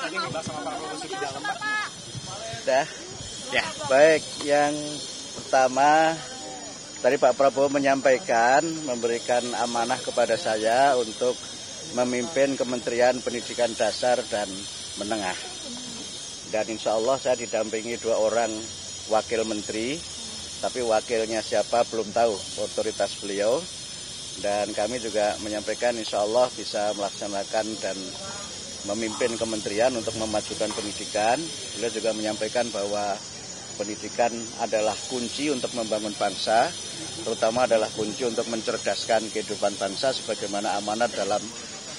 tadi dibahas sama Pak Prabowo di dalam, Pak. Sudah. Ya. Baik, yang pertama tadi Pak Prabowo menyampaikan, memberikan amanah kepada saya untuk memimpin Kementerian Pendidikan Dasar dan Menengah. Dan insya Allah saya didampingi 2 orang wakil menteri, tapi wakilnya siapa belum tahu, otoritas beliau. Dan kami juga menyampaikan insya Allah bisa melaksanakan dan memimpin kementerian untuk memajukan pendidikan. Beliau juga menyampaikan bahwa pendidikan adalah kunci untuk membangun bangsa, terutama adalah kunci untuk mencerdaskan kehidupan bangsa sebagaimana amanat dalam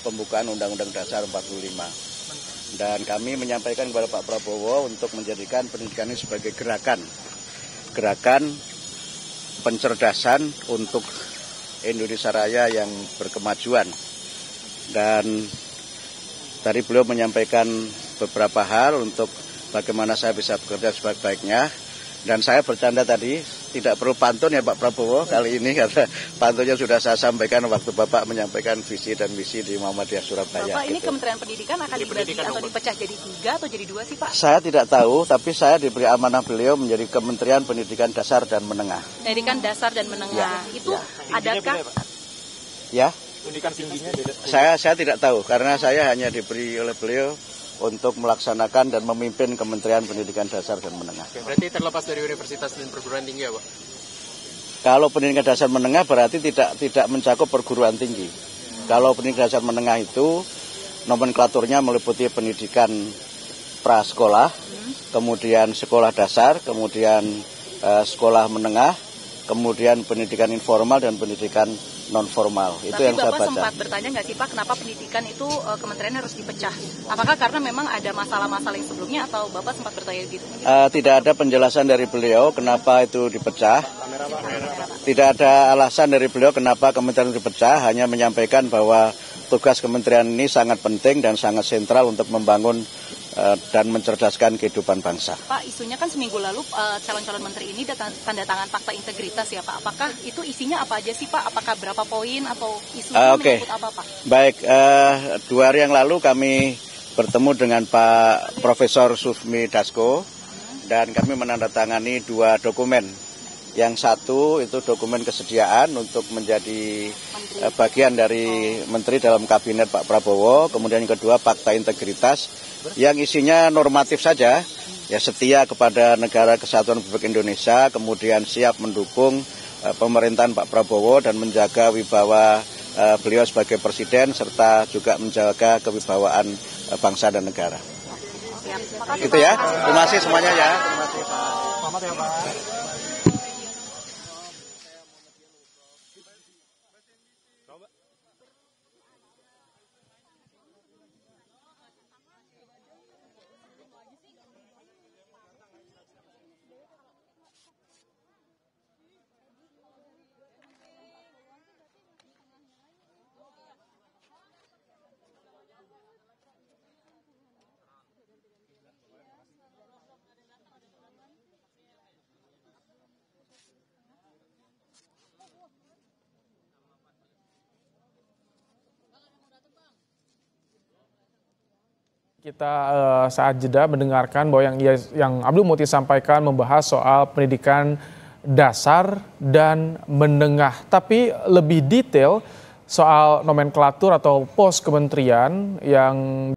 pembukaan Undang-Undang Dasar 45. Dan kami menyampaikan kepada Pak Prabowo untuk menjadikan pendidikan ini sebagai gerakan pencerdasan untuk Indonesia Raya yang berkemajuan. Dan tadi beliau menyampaikan beberapa hal untuk bagaimana saya bisa bekerja sebaik-baiknya. Dan saya bercanda tadi, tidak perlu pantun ya Pak Prabowo kali ini, karena pantunnya sudah saya sampaikan waktu Bapak menyampaikan visi dan misi di Muhammadiyah Surabaya. Bapak, ini Kementerian Pendidikan akan dibagi atau dipecah jadi 3 atau jadi 2 sih Pak? Saya tidak tahu, tapi saya diberi amanah beliau menjadi Kementerian Pendidikan Dasar dan Menengah. Pendidikan Dasar dan Menengah, itu adakah? Ya? Pendidikan tingginya beda. Saya tidak tahu, karena saya hanya diberi oleh beliau untuk melaksanakan dan memimpin Kementerian Pendidikan Dasar dan Menengah. Berarti terlepas dari universitas dan perguruan tinggi ya Pak? Kalau pendidikan dasar menengah berarti tidak mencakup perguruan tinggi. Kalau pendidikan dasar menengah itu nomenklaturnya meliputi pendidikan prasekolah, kemudian sekolah dasar, kemudian sekolah menengah, kemudian pendidikan informal dan pendidikan non formal. Itu tapi yang saya baca. Bapak sempat bertanya nggak sih Pak, kenapa pendidikan itu kementerian harus dipecah? Apakah karena memang ada masalah-masalah yang sebelumnya atau Bapak sempat bertanya gitu? Tidak ada penjelasan dari beliau kenapa itu dipecah. Tidak ada alasan dari beliau kenapa kementerian dipecah, hanya menyampaikan bahwa tugas kementerian ini sangat penting dan sangat sentral untuk membangun dan mencerdaskan kehidupan bangsa. Pak, isunya kan seminggu lalu calon-calon menteri ini tanda tangan fakta integritas ya Pak. Apakah itu isinya apa aja sih Pak? Apakah berapa poin atau isunya menyebut apa Pak? Baik, 2 hari yang lalu kami bertemu dengan Pak Profesor Sufmi Dasko dan kami menandatangani 2 dokumen. Yang satu itu dokumen kesediaan untuk menjadi bagian dari menteri dalam kabinet Pak Prabowo. Kemudian yang kedua fakta integritas yang isinya normatif saja, ya setia kepada negara kesatuan Republik Indonesia, kemudian siap mendukung pemerintahan Pak Prabowo dan menjaga wibawa beliau sebagai presiden serta juga menjaga kewibawaan bangsa dan negara. Itu ya. Terima kasih semuanya ya. Terima kasih Pak. Selamat ya Pak. Kita saat jeda mendengarkan bahwa yang Abdul Muti sampaikan membahas soal pendidikan dasar dan menengah, tapi lebih detail soal nomenklatur atau pos kementerian yang